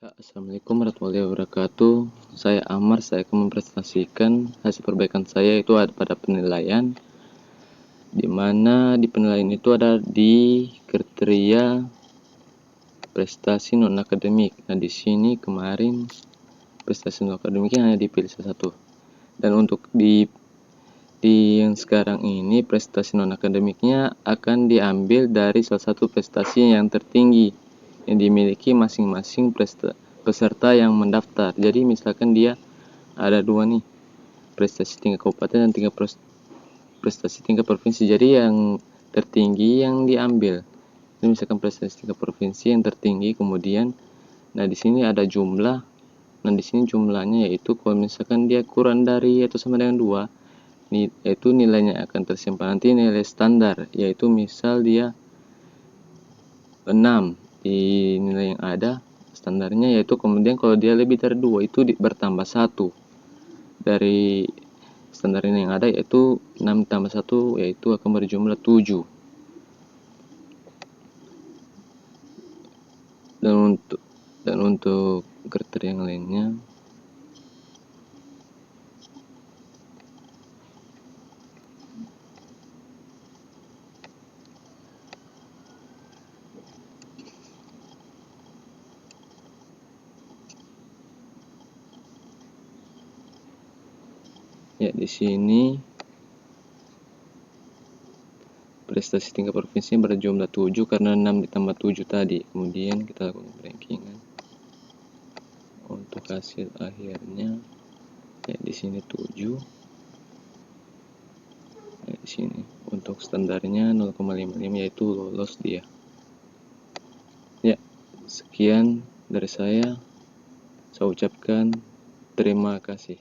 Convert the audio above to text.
Ya, Assalamualaikum warahmatullahi wabarakatuh. Saya Amar, saya akan mempresentasikan hasil perbaikan saya itu ada pada penilaian, di mana di penilaian itu ada di kriteria prestasi non akademik. Nah, di sini kemarin prestasi non akademiknya hanya dipilih salah satu. Dan untuk di yang sekarang ini prestasi non akademiknya akan diambil dari salah satu prestasi yang tertinggi yang dimiliki masing-masing peserta yang mendaftar. Jadi misalkan dia ada dua nih, prestasi tingkat kabupaten dan prestasi tingkat provinsi. Jadi yang tertinggi yang diambil. Jadi misalkan prestasi tingkat provinsi yang tertinggi, kemudian nah di sini ada jumlah. Nah di sini jumlahnya yaitu kalau misalkan dia kurang dari atau sama dengan 2, yaitu nilainya akan tersimpan nanti nilai standar, yaitu misal dia 6 di nilai yang ada standarnya, yaitu kemudian kalau dia lebih dari 2 itu bertambah 1 dari standar ini yang ada, yaitu 6 tambah 1 yaitu akan berjumlah 7. Dan untuk kriteria yang lainnya ya, di sini prestasi tingkat provinsi berjumlah 7 karena 6 ditambah 7 tadi. Kemudian kita lakukan rankingan. Untuk hasil akhirnya ya di sini 7. Ya, di sini untuk standarnya 0,55 yaitu lolos dia. Ya, sekian dari saya ucapkan terima kasih.